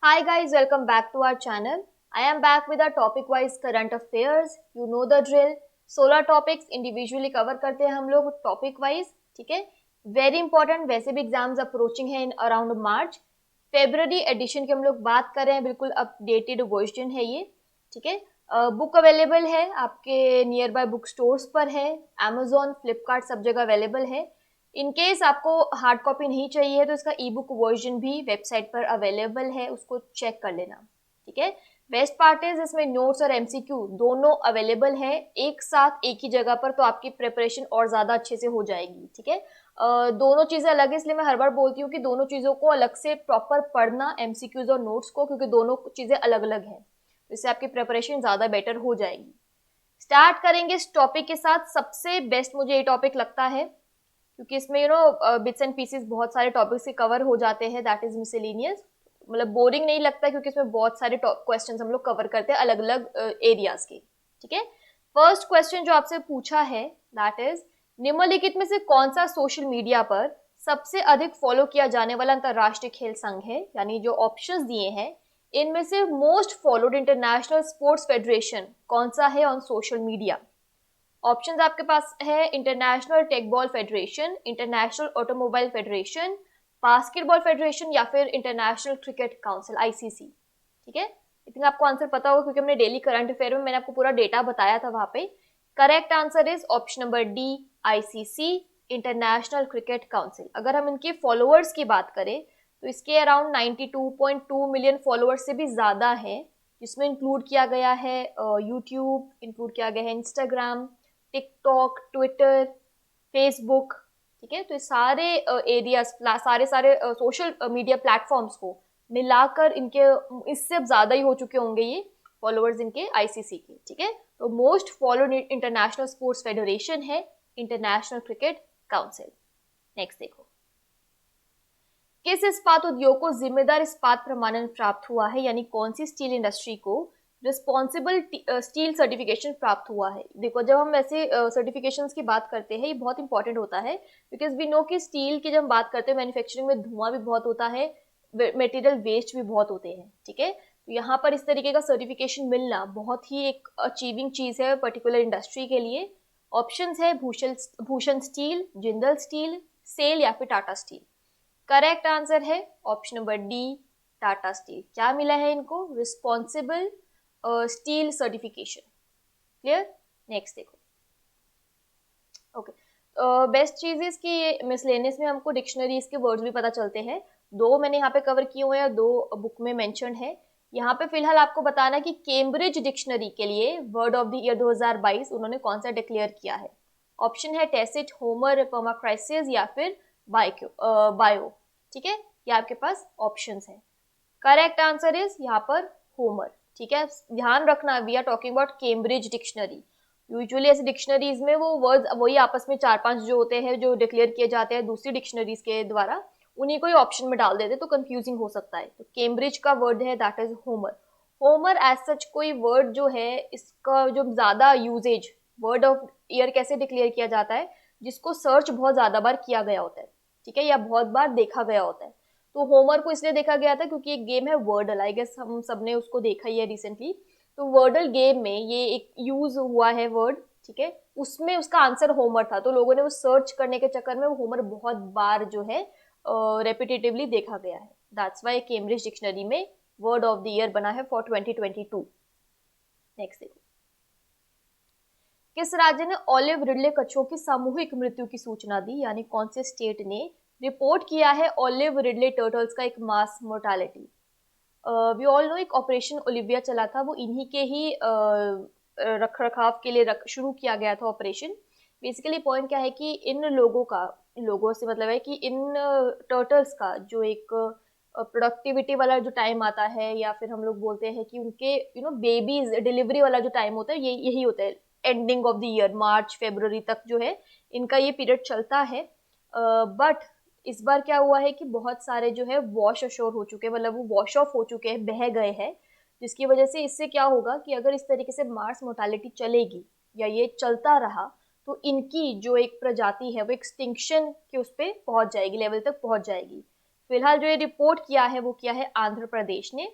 Hi guys, welcome back to our channel. I am back with our topic-wise current affairs. You know the drill. 16 topics individually cover करते हैं हम लोग topic wise. ठीक है. Very important. वैसे भी exams approaching है in around March. February edition की हम लोग बात कर रहे हैं. बिल्कुल अपडेटेड वर्जन है ये. ठीक है. बुक अवेलेबल है आपके नियर बाय बुक स्टोर्स पर है. Amazon, फ्लिपकार्ट सब जगह अवेलेबल है. इन केस आपको हार्ड कॉपी नहीं चाहिए तो इसका ई बुक वर्जन भी वेबसाइट पर अवेलेबल है, उसको चेक कर लेना. ठीक है. बेस्ट पार्ट इज इसमें नोट्स और एमसीक्यू दोनों अवेलेबल है एक साथ एक ही जगह पर, तो आपकी प्रिपरेशन और ज्यादा अच्छे से हो जाएगी. ठीक है. दोनों चीजें अलग है, इसलिए मैं हर बार बोलती हूँ कि दोनों चीजों को अलग से प्रॉपर पढ़ना, एमसीक्यूज और नोट्स को, क्योंकि दोनों चीजें अलग अलग हैं. इससे आपकी प्रिपरेशन ज्यादा बेटर हो जाएगी. स्टार्ट करेंगे इस टॉपिक के साथ. सबसे बेस्ट मुझे ये टॉपिक लगता है क्योंकि इसमें बिट्स एंड पीसेस बहुत सारे टॉपिक्स से कवर हो जाते हैं. That is miscellaneous. मतलब बोरिंग नहीं लगता क्योंकि इसमें बहुत सारे क्वेश्चंस हम लोग कवर करते हैं अलग अलग एरियाज के. ठीक है. फर्स्ट क्वेश्चन जो आपसे पूछा है दैट इज, निम्नलिखित में से कौन सा सोशल मीडिया पर सबसे अधिक फॉलो किया जाने वाला अंतरराष्ट्रीय खेल संघ है. यानी जो ऑप्शंस दिए हैं इनमें से most followed international sports federation कौन सा है ऑन सोशल मीडिया. ऑप्शंस आपके पास है international tekball federation, international automobile federation, basketball federation या फिर इंटरनेशनल क्रिकेट काउंसिल आईसीसी. ठीक है. आई थिंक आपको आंसर पता होगा क्योंकि हमने डेली करंट अफेयर में मैंने आपको पूरा डेटा बताया था वहां पे. Correct answer is option number D, ICC, international cricket council. अगर हम इनके फॉलोअर्स की बात करें तो इसके अराउंड 92.2 मिलियन फॉलोअर्स से भी ज्यादा है, जिसमें इंक्लूड किया गया है यूट्यूब, इंक्लूड किया गया है इंस्टाग्राम, टिकटॉक, ट्विटर, फेसबुक. ठीक है. तो सारे एरियाज, सारे सारे सोशल मीडिया प्लेटफॉर्म्स को मिलाकर इनके इससे अब ज्यादा ही हो चुके होंगे ये फॉलोअर्स इनके आईसीसी के. ठीक है. तो most followed international sports federation है इंटरनेशनल क्रिकेट काउंसिल. नेक्स्ट देखो, किस इस्पात उद्योग को जिम्मेदार इस्पात प्रमाणन प्राप्त हुआ है. यानी कौन सी स्टील इंडस्ट्री को रिस्पॉन्सिबल स्टील सर्टिफिकेशन प्राप्त हुआ है. देखो, जब हम ऐसे सर्टिफिकेशंस की बात करते हैं ये बहुत इंपॉर्टेंट होता है बिकॉज वी नो कि स्टील की जब हम बात करते हैं मैन्युफैक्चरिंग में धुआं भी बहुत होता है, मटेरियल वेस्ट भी बहुत होते हैं. ठीक है. तो यहाँ पर इस तरीके का सर्टिफिकेशन मिलना बहुत ही एक अचीविंग चीज है पर्टिकुलर इंडस्ट्री के लिए. ऑप्शंस है Bhushan steel, Jindal steel, SAIL या फिर टाटा स्टील. करेक्ट आंसर है option number D, Tata steel. क्या मिला है इनको? Responsible steel certification. Clear. Next देखो. ओके. बेस्ट चीज इज कि मिसलेनियस में हमको डिक्शनरीज के वर्ड्स भी पता चलते हैं. दो मैंने यहाँ पे कवर किए हुए हैं, दो बुक में मेंशन है. यहाँ पे फिलहाल आपको बताना कि कैम्ब्रिज डिक्शनरी के लिए वर्ड ऑफ द ईयर 2022 उन्होंने कौन सा डिक्लेयर किया है. ऑप्शन है टेसिट, होमर, पर्माक्राइसिस या फिर बायो. ठीक है. ये आपके पास ऑप्शंस है. करेक्ट आंसर इज यहाँ पर होमर. ठीक है. ध्यान रखना, we are talking about Cambridge dictionary. Usually ऐसे डिक्शनरीज में वो वर्ड्स वही आपस में 4-5 जो होते हैं जो डिक्लेयर किए जाते हैं दूसरी डिक्शनरीज के द्वारा, उन्हीं को ही ऑप्शन में डाल देते तो कंफ्यूजिंग हो सकता है. तो कैम्ब्रिज का वर्ड है that is homer. Homer as such कोई वर्ड जो है इसका जो ज्यादा यूजेज वर्ड ऑफ ईयर कैसे डिक्लेयर किया जाता है, जिसको सर्च बहुत ज्यादा बार किया गया होता है. ठीक है. या बहुत बार देखा गया होता है. तो होमर को इसलिए देखा गया था क्योंकि एक गेम है वर्डल, आई गेस हम सबने उसको देखा ही है रिसेंटली. तो वर्डल गेम में ये एक यूज हुआ है वर्ड. ठीक है. उसमें उसका आंसर होमर था, तो लोगों ने वो सर्च करने के चक्कर में वो होमर बहुत बार जो है रेपिटेटिवली देखा गया है. दैट्स वाई कैम्ब्रिज डिक्शनरी में वर्ड ऑफ द ईयर बना है फॉर 2022. नेक्स्ट देखो, किस राज्य ने ऑलिव रिडले कछुओं की सामूहिक मृत्यु की सूचना दी. यानी कौन से स्टेट ने रिपोर्ट किया है ऑलिव रिडले टर्टल्स का एक मास मोर्टालिटी. वी ऑल नो एक ऑपरेशन ओलिविया चला था, वो इन्हीं के ही रख रखाव के लिए शुरू किया गया था ऑपरेशन. बेसिकली पॉइंट क्या है कि इन लोगों से मतलब है कि इन टर्टल्स का जो एक प्रोडक्टिविटी वाला जो टाइम आता है, या फिर हम लोग बोलते हैं कि उनके बेबीज डिलीवरी वाला जो टाइम होता है ये यही होता है. Ending of the year March फरवरी तक जो है इनका ये पीरियड चलता है. बट इस बार क्या हुआ है कि बहुत सारे जो है वॉश अशोर हो चुके हैं, मतलब वो वॉश ऑफ हो चुके हैं, बह गए हैं. जिसकी वजह से इससे क्या होगा कि अगर इस तरीके से मार्स मोर्टालिटी चलेगी या ये चलता रहा तो इनकी जो एक प्रजाति है वो एक्सटिंक्शन के उस पर पहुंच जाएगी, लेवल तक पहुंच जाएगी. फिलहाल जो ये रिपोर्ट किया है वो किया है आंध्र प्रदेश ने,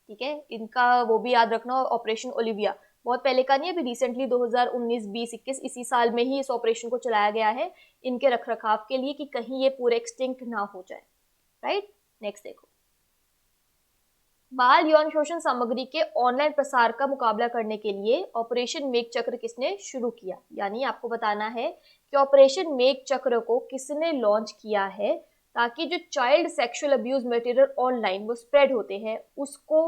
ठीक है। इनका वो भी याद रखना, ऑपरेशन ओलिविया बहुत पहले का नहीं है, अभी रिसेंटली 2019, 20, 21 इसी साल में ही इस ऑपरेशन को चलाया गया है इनके रखरखाव के लिए कि कहीं ये पूरे एक्सटिंक्ट ना हो जाए, राइट। नेक्स्ट देखो, बाल यौन शोषण सामग्री के ऑनलाइन प्रसार का मुकाबला करने के लिए ऑपरेशन मेघ चक्र किसने शुरू किया, यानी आपको बताना है कि ऑपरेशन मेघ चक्र को किसने लॉन्च किया है ताकि जो child sexual abuse material online वो स्प्रेड होते हैं उसको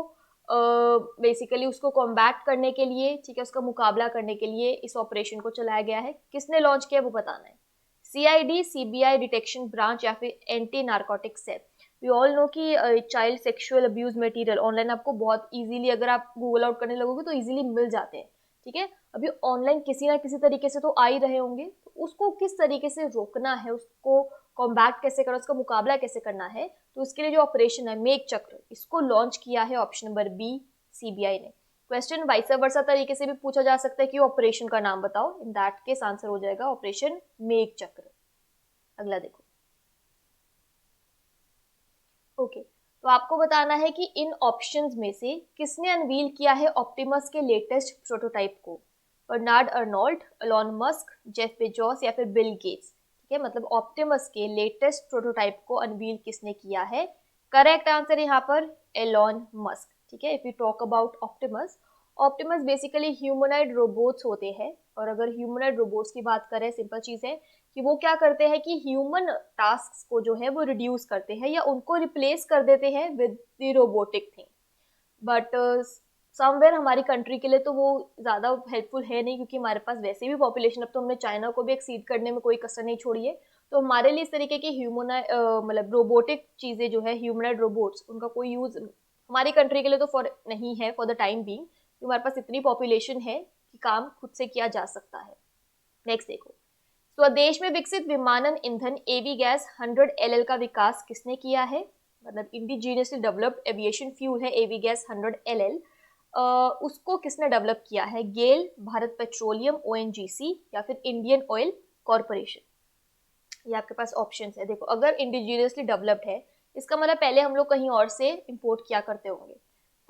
बेसिकली उसको कॉम्बैट करने के लिए, ठीक है, उसका मुकाबला करने के लिए इस ऑपरेशन को चलाया गया है। किसने लॉन्च किया वो बताना है। सीआईडी, सीबीआई डिटेक्शन ब्रांच या फिर anti narcotic cell. We all know कि child sexual abuse material online आपको बहुत इजीली, अगर आप गूगल आउट करने लगोगे तो इजीली मिल जाते हैं, ठीक है। अभी ऑनलाइन किसी ना किसी तरीके से तो आ ही रहे होंगे, तो उसको किस तरीके से रोकना है, उसको कॉम्बैट कैसे करना, उसका मुकाबला कैसे करना है, तो उसके लिए जो ऑपरेशन है मेघ चक्र, इसको लॉन्च किया है ऑप्शन नंबर बी, सीबीआई ने। क्वेश्चन वाइस वर्सा तरीके से भी पूछा जा सकता है कि ऑपरेशन का नाम बताओ, इन दैट केस आंसर हो जाएगा ऑपरेशन मेघ चक्र। अगला देखो, ओके तो आपको बताना है कि इन ऑप्शंस में से किसने अनवील किया है ऑप्टिमस के लेटेस्ट प्रोटोटाइप को। Bernard Arnault, Elon Musk, Jeff Bezos या फिर बिल गेट्स, ठीक है। मतलब ऑप्टिमस के लेटेस्ट प्रोटोटाइप को अनवील किसने किया है। करेक्ट आंसर यहाँ पर एलॉन मस्क, ठीक है। If you talk about Optimus, Optimus basically humanoid robots होते हैं, और अगर ह्यूमनॉइड रोबोट्स की बात करें, सिंपल चीज है कि वो क्या करते हैं कि ह्यूमन टास्क को जो है वो रिड्यूस करते हैं या उनको रिप्लेस कर देते हैं with the robotic thing. But somewhere हमारी कंट्री के लिए तो वो ज़्यादा हेल्पफुल है नहीं, क्योंकि हमारे पास वैसे भी पॉपुलेशन, अब तो हमने चाइना को भी एक्सीड करने में कोई कसर नहीं छोड़ी है। तो हमारे लिए इस तरीके की ह्यूमन मतलब रोबोटिक चीज़ें जो है, ह्यूमनॉइड रोबोट्स, उनका कोई यूज़ हमारी कंट्री के लिए तो फॉर नहीं है फॉर द टाइम बीइंग, क्योंकि हमारे पास इतनी पॉपुलेशन है कि काम खुद से किया जा सकता है। नेक्स्ट देखो, स्वदेश में विकसित विमानन ईंधन एवी गैस 100 LL का विकास किसने किया है। मतलब इंडिजीनियसली डेवलप्ड एविएशन फ्यूल है एवी गैस 100 LL, उसको किसने डेवलप किया है। गेल, भारत पेट्रोलियम, ONGC या फिर इंडियन ऑयल कॉरपोरेशन। ये आपके पास ऑप्शंस है। देखो, अगर इंडिजीनियसली डेवलप्ड है इसका मतलब पहले हम लोग कहीं और से इंपोर्ट किया करते होंगे।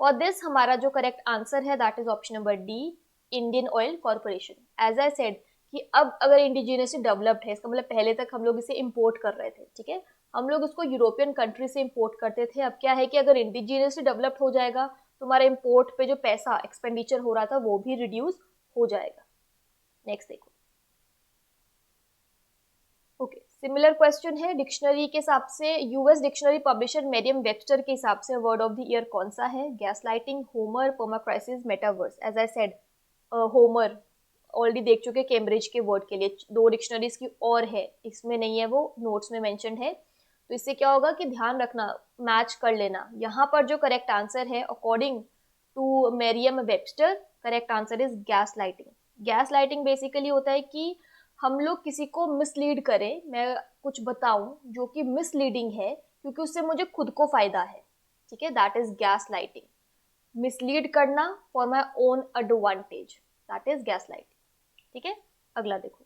फॉर दिस हमारा जो करेक्ट आंसर है that is option number D, Indian Oil Corporation. As I said कि अब अगर इंडिजीनियसली डेवलप्ड है इसका मतलब पहले तक हम लोग इसे इंपोर्ट कर रहे थे, ठीक है। हम लोग इसको यूरोपियन कंट्री से इंपोर्ट करते थे। अब क्या है कि अगर इंडिजीनियसली डेवलप्ड हो जाएगा तो हमारे इंपोर्ट पे जो पैसा एक्सपेंडिचर हो रहा था वो भी रिड्यूस हो जाएगा। नेक्स्ट देखो, ओके सिमिलर क्वेश्चन है डिक्शनरी के हिसाब से। यूएस डिक्शनरी पब्लिशर मेरियम वेबस्टर के हिसाब से वर्ड ऑफ द ईयर कौन सा है। Gaslighting, homer, permacrisis, metaverse. As I said homer already देख चुके कैम्ब्रिज के वर्ड के लिए। 2 डिक्शनरीज की और है, इसमें नहीं है, वो नोट्स में मेंशन है। तो इससे क्या होगा कि ध्यान रखना, मैच कर लेना। यहाँ पर जो करेक्ट आंसर है according to Merriam Webster, correct answer is gas lighting. Gaslighting basically होता है कि हम लोग किसी को मिसलीड करें, मैं कुछ बताऊं जो कि मिसलीडिंग है क्योंकि उससे मुझे खुद को फायदा है, ठीक है, that is gas lighting. Mislead करना for my own advantage, that is gas lighting, ठीक है। अगला देखो,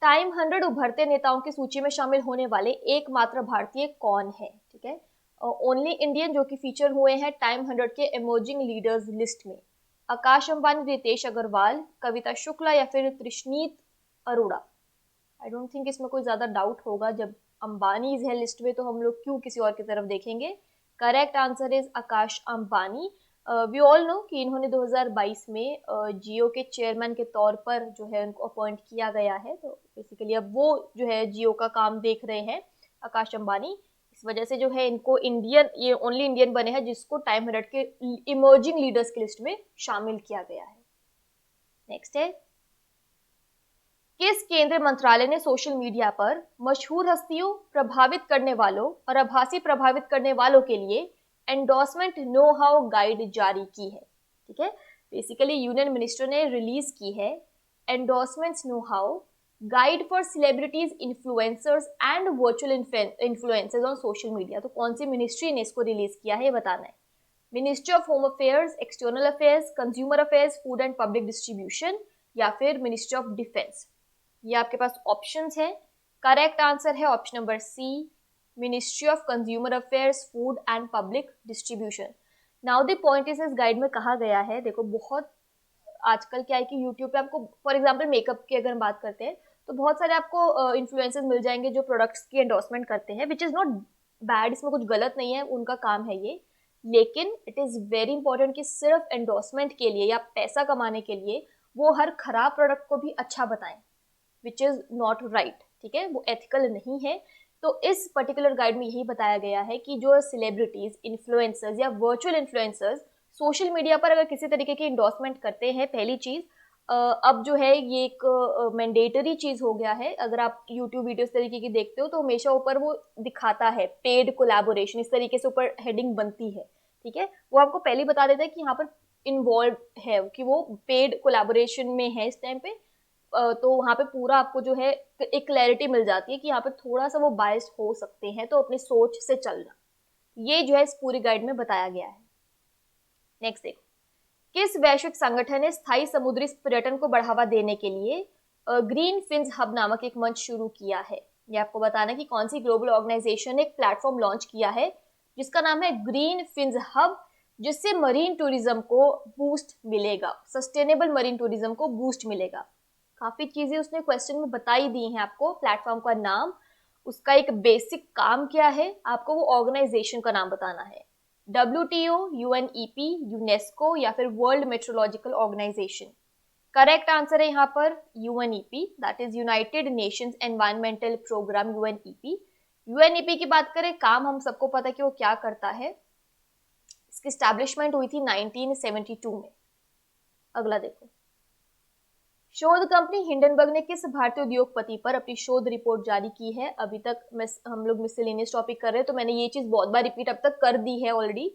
टाइम 100 उभरते नेताओं की सूची में शामिल होने वाले एकमात्र भारतीय कौन है, ठीक है। ओनली इंडियन जो कि फीचर हुए हैं टाइम 100 के इमर्जिंग लीडर्स लिस्ट में। आकाश अंबानी, रितेश अग्रवाल, कविता शुक्ला या फिर तृष्णीत अरोड़ा। आई डोंट थिंक इसमें कोई ज्यादा डाउट होगा, जब अंबानी है लिस्ट में तो हम लोग क्यों किसी और की तरफ देखेंगे। Correct answer is Akash Ambani. We all know कि इन्होंने 2022 में जियो के चेयरमैन के तौर पर जो है उनको अपॉइंट किया गया है। तो बेसिकली अब वो जो है जियो का काम देख रहे हैं आकाश अंबानी। इस वजह से जो है इनको इंडियन, ये ओनली इंडियन बने हैं जिसको टाइम 100 के इमर्जिंग लीडर्स की लिस्ट में शामिल किया गया है। नेक्स्ट है, किस केंद्रीय मंत्रालय ने सोशल मीडिया पर मशहूर हस्तियों, प्रभावित करने वालों और आभासी प्रभावित करने वालों के लिए एंडोर्समेंट नो हाउ गाइड जारी की है, ठीक है। बेसिकली यूनियन मिनिस्टर ने रिलीज की है endorsements know how guide for celebrities, influencers and virtual influencers on social media. तो कौन सी मिनिस्ट्री ने इसको रिलीज किया है ये बताना है। Ministry of home affairs, external affairs, consumer affairs, food and public distribution या फिर मिनिस्ट्री ऑफ डिफेंस। ये आपके पास ऑप्शंस हैं। करेक्ट आंसर है option number C, ministry of consumer affairs, food and public distribution. Now the point is, इस guide में कहा गया है, देखो बहुत आजकल क्या है कि यूट्यूब पे आपको फॉर एग्जांपल मेकअप की अगर हम बात करते हैं तो बहुत सारे आपको इन्फ्लुएंसर्स मिल जाएंगे जो प्रोडक्ट्स की एंडोर्समेंट करते हैं, विच इज़ नॉट बैड, इसमें कुछ गलत नहीं है, उनका काम है ये। लेकिन इट इज़ वेरी इंपॉर्टेंट कि सिर्फ एंडोर्समेंट के लिए या पैसा कमाने के लिए वो हर खराब प्रोडक्ट को भी अच्छा बताएं, विच इज़ नॉट राइट, ठीक है, वो एथिकल नहीं है। तो इस पर्टिकुलर गाइड में यही बताया गया है कि जो सेलिब्रिटीज, इन्फ्लुएंसर्स या वर्चुअल इन्फ्लुएंसर्स सोशल मीडिया पर अगर किसी तरीके की इंडोर्समेंट करते हैं, पहली चीज अब जो है ये एक मैंडेटरी चीज हो गया है। अगर आप यूट्यूब वीडियोस तरीके की देखते हो तो हमेशा ऊपर वो दिखाता है पेड कोलैबोरेशन, इस तरीके से ऊपर हेडिंग बनती है, ठीक है, वो आपको पहले ही बता देता है कि यहाँ पर इन्वॉल्व है, कि वो पेड कोलैबोरेशन में है इस टाइम पे। तो वहाँ पे पूरा आपको जो है एक क्लैरिटी मिल जाती है कि यहाँ पे थोड़ा सा वो बायस्ड हो सकते हैं, तो अपनी सोच से चलना, ये जो है इस पूरी गाइड में बताया गया है। नेक्स्ट देखो, किस वैश्विक संगठन ने स्थायी समुद्री पर्यटन को बढ़ावा देने के लिए ग्रीन फिन्स हब नामक एक मंच शुरू किया है? ये आपको बताना कि कौन सी ग्लोबल ऑर्गेनाइजेशन ने एक प्लेटफॉर्म लॉन्च किया है जिसका नाम है ग्रीन फिन्स हब, जिससे मरीन टूरिज्म को बूस्ट मिलेगा, सस्टेनेबल मरीन टूरिज्म को बूस्ट मिलेगा। काफी चीजें उसने क्वेश्चन में बताई दी हैं आपको, प्लेटफॉर्म का नाम, उसका एक बेसिक काम क्या है, आपको वो ऑर्गेनाइजेशन का नाम बताना है, WTO, UNEP, यूनेस्को या फिर world meteorological organisation. Correct answer है यहाँ पर UNEP, that is United Nations environmental programme, UNEP। UNEP की बात करें, काम हम सबको पता है कि वो क्या करता है। इसकी स्टैब्लिशमेंट हुई थी 1972 में। अगला देखो, शोध कंपनी हिंडनबर्ग ने किस भारतीय उद्योगपति पर अपनी शोध रिपोर्ट जारी की है? अभी तक हम लोग मिसलेनियस टॉपिक कर रहे हैं तो मैंने ये चीज बहुत बार रिपीट अब तक कर दी है ऑलरेडी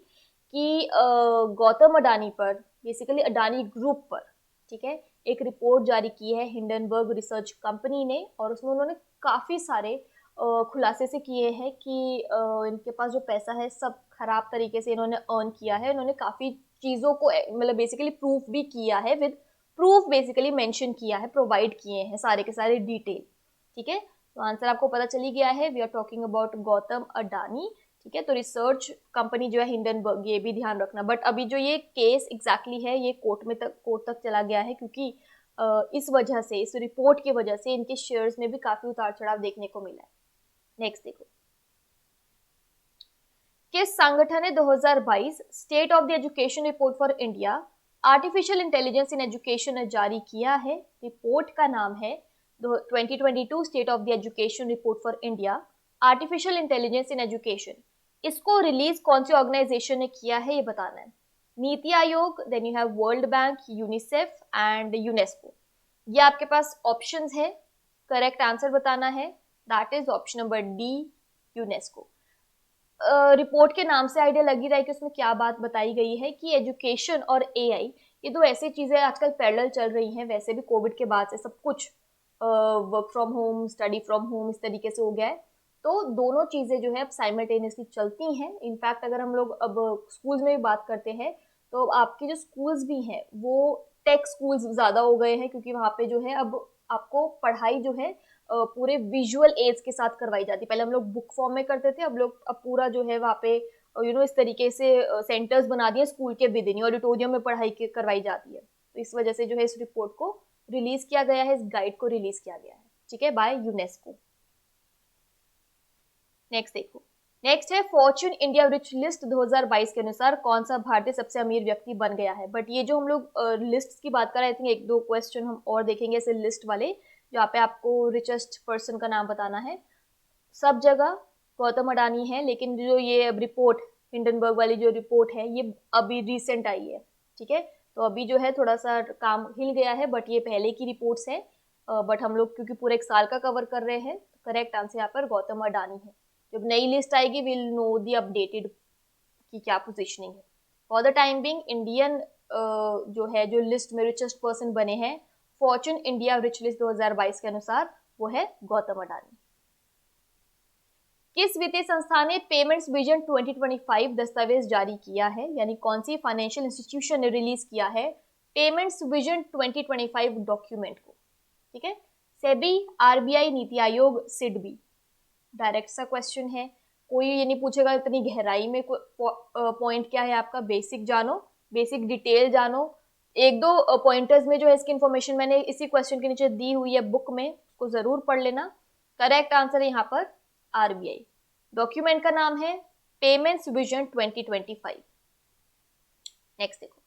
कि गौतम अडानी पर, बेसिकली अडानी ग्रुप पर, ठीक है, एक रिपोर्ट जारी की है हिंडनबर्ग रिसर्च कंपनी ने, और उसमें उन्होंने काफी सारे खुलासे से किए हैं कि इनके पास जो पैसा है सब खराब तरीके से इन्होंने अर्न किया है। इन्होंने काफी चीजों को मतलब बेसिकली प्रूफ भी किया है, विद प्रूफ बेसिकली मेंशन किया है, प्रोवाइड किए हैं सारे के सारे डिटेल, ठीक है। तो आंसर आपको पता चली गया है, we are talking about Gautam Adani, ठीक है। तो रिसर्च कंपनी जो है हिंडनबर्ग, ये भी ध्यान रखना। बट अभी जो ये केस एग्जैक्टली है ये कोर्ट तक चला गया है, क्योंकि इस वजह से, इस रिपोर्ट की वजह से इनके शेयर्स में भी काफी उतार चढ़ाव देखने को मिला है। नेक्स्ट देखो, किस संगठन ने 2022 state of the education report for India artificial intelligence in education जारी किया है? रिपोर्ट का नाम है 2022 state of the education report for India artificial intelligence in education. इसको रिलीज कौन सी ऑर्गेनाइजेशन ने किया है ये बताना है। NITI Aayog, then you have World Bank, UNICEF and UNESCO. ये आपके पास ऑप्शंस है, करेक्ट आंसर बताना है, that is option number D, UNESCO. Report के नाम से आइडिया लग ही रहा है कि उसमें क्या बात बताई गई है कि एजुकेशन और AI ये दो ऐसी चीजें आजकल पैरेलल चल रही हैं। वैसे भी कोविड के बाद से सब कुछ work from home, study from home इस तरीके से हो गया है, तो दोनों चीजें जो है अब साइमल्टेनियसली चलती हैं। इनफैक्ट अगर हम लोग अब स्कूल्स में भी बात करते हैं तो आपके जो स्कूल्स भी हैं वो टेक स्कूल्स ज्यादा हो गए हैं, क्योंकि वहाँ पे जो है अब आपको पढ़ाई जो है पूरे विजुअल एड्स के साथ करवाई जाती है। पहले हम लोग बुक फॉर्म में करते थे, अब पूरा जो है वहाँ पे इस तरीके से सेंटर्स बना दिए स्कूल के विद इन, ऑडिटोरियम में पढ़ाई करवाई जाती है। तो इस वजह से जो है इस रिपोर्ट को रिलीज किया गया है, इस गाइड को रिलीज किया गया है, ठीक है, बाय यूनेस्को। नेक्स्ट देखो, नेक्स्ट है फॉर्च्यून इंडिया रिच लिस्ट 2022 के अनुसार कौन सा भारतीय सबसे अमीर व्यक्ति बन गया है? बट ये जो हम लोग लिस्ट की बात कर रहे थे, एक दो क्वेश्चन हम और देखेंगे ऐसे लिस्ट वाले, जहाँ पे आपको रिचेस्ट पर्सन का नाम बताना है। सब जगह गौतम अडानी है, लेकिन जो ये अब रिपोर्ट हिंडनबर्ग वाली जो रिपोर्ट है ये अभी रिसेंट आई है, ठीक है। तो अभी जो है थोड़ा सा काम हिल गया है, बट ये पहले की रिपोर्ट्स है। बट हम लोग क्योंकि पूरे एक साल का कवर कर रहे हैं, करेक्ट आंसर यहाँ पर गौतम अडानी है। जब नई लिस्ट आएगी विल नो दी अपडेटेड की क्या पोजिशनिंग है। For the time being Indian जो है जो लिस्ट में रिचेस्ट पर्सन बने हैं फॉर्च्यून इंडिया रिच लिस्ट 2022 के अनुसार, वो है गौतम अडानी। किस वित्तीय संस्था ने पेमेंट्स विजन 2025 दस्तावेज जारी किया है? यानी कौन सी फाइनेंशियल इंस्टीट्यूशन ने रिलीज किया है पेमेंट्स विजन 2025 डॉक्यूमेंट को, ठीक है। सेबी, आरबीआई, नीति आयोग, सिडबी। डायरेक्ट सा क्वेश्चन है, कोई ये नहीं पूछेगा इतनी गहराई में पॉइंट क्या है आपका, बेसिक जानो, बेसिक डिटेल जानो। एक दो पॉइंटर्स में जो है इसकी इंफॉर्मेशन मैंने इसी क्वेश्चन के नीचे दी हुई है बुक में, उसको जरूर पढ़ लेना। करेक्ट आंसर है यहाँ पर आरबीआई। डॉक्यूमेंट का नाम है पेमेंट्स विजन 2025। नेक्स्ट देखो,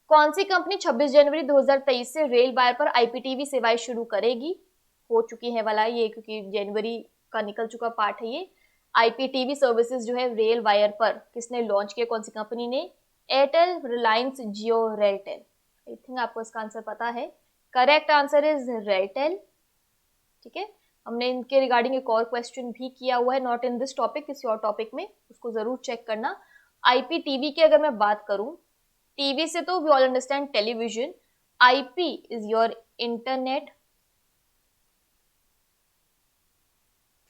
कौन सी कंपनी 26 जनवरी 2023 से रेल वायर पर आईपीटीवी सेवाएं शुरू करेगी? हो चुकी है वाला ये, क्योंकि जनवरी का निकल चुका पार्ट है ये। आईपीटीवी सर्विसेज जो है रेल वायर पर किसने लॉन्च किया, कौन सी कंपनी ने? Airtel, Reliance, Jio, RailTel. I think आपको इसका आंसर पता है। Correct answer is RailTel. ठीक है, हमने इनके रिगार्डिंग एक और क्वेश्चन भी किया हुआ है, नॉट इन दिस टॉपिक, किसी और टॉपिक में, उसको जरूर चेक करना। आईपीटीवी की अगर मैं बात करूं, टीवी से तो we all understand television, IP is your internet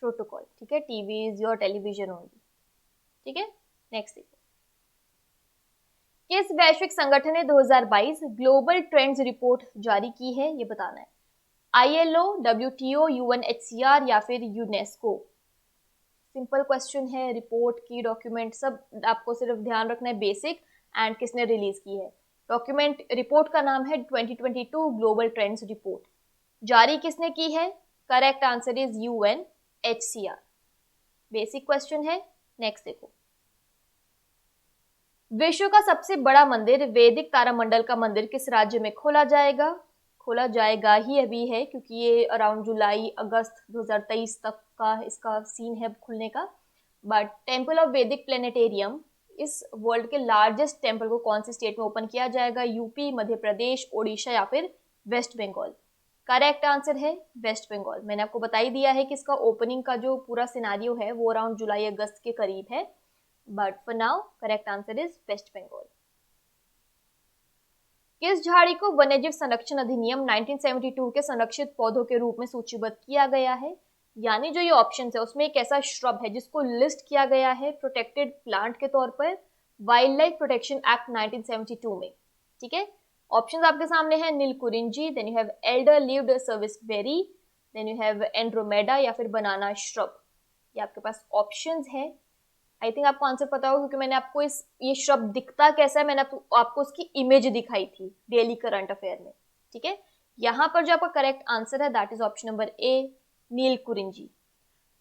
protocol. ठीक है, TV is your television only. ठीक है, नेक्स्ट देखो, किस वैश्विक संगठन ने 2022 ग्लोबल ट्रेंड्स रिपोर्ट जारी की है, ये बताना है। आईएलओ, डब्ल्यूटीओ, यूएनएचसीआर या फिर यूनेस्को। सिंपल क्वेश्चन है, रिपोर्ट की डॉक्यूमेंट सब आपको सिर्फ ध्यान रखना है, बेसिक एंड किसने रिलीज की है। डॉक्यूमेंट रिपोर्ट का नाम है 2022 ग्लोबल ट्रेंड्स रिपोर्ट। जारी किसने की है? Correct answer is UNHCR. Basic question है। नेक्स्ट देखो, विश्व का सबसे बड़ा मंदिर वैदिक तारामंडल का मंदिर किस राज्य में खोला जाएगा? खोला जाएगा ही अभी है, क्योंकि ये अराउंड जुलाई अगस्त 2023 तक का इसका सीन है खुलने का। बट टेम्पल ऑफ वैदिक प्लेनेटेरियम, इस वर्ल्ड के लार्जेस्ट टेम्पल को कौन सी स्टेट में ओपन किया जाएगा? यूपी, मध्य प्रदेश, ओडिशा या फिर वेस्ट बंगाल। करेक्ट आंसर है वेस्ट बंगाल। मैंने आपको बता ही दिया है कि इसका ओपनिंग का जो पूरा सिनारियो है वो अराउंड जुलाई अगस्त के करीब है, but for now correct answer is West Bengal. किस झाड़ी को वन्यजीव संरक्षण अधिनियम 1972 के संरक्षित पौधों के रूप में सूचीबद्ध किया गया है? यानी जो ये ऑप्शन है उसमें एक ऐसा श्रब है जिसको लिस्ट किया गया है प्रोटेक्टेड प्लांट के तौर पर वाइल्ड लाइफ प्रोटेक्शन एक्ट 1972 में। ठीक है, ऑप्शंस आपके सामने हैं, Neelakurinji, then you have alder leaved service berry, then you have Andromeda या फिर बनाना श्रब। ये आपके पास ऑप्शंस है। आई थिंक आपको आंसर पता होगा, क्योंकि मैंने आपको ये शब्द दिखता कैसा है, मैंने आपको उसकी इमेज दिखाई थी डेली करंट अफेयर में। ठीक है, यहाँ पर जो आपका करेक्ट आंसर है that is option number A, Neelakurinji.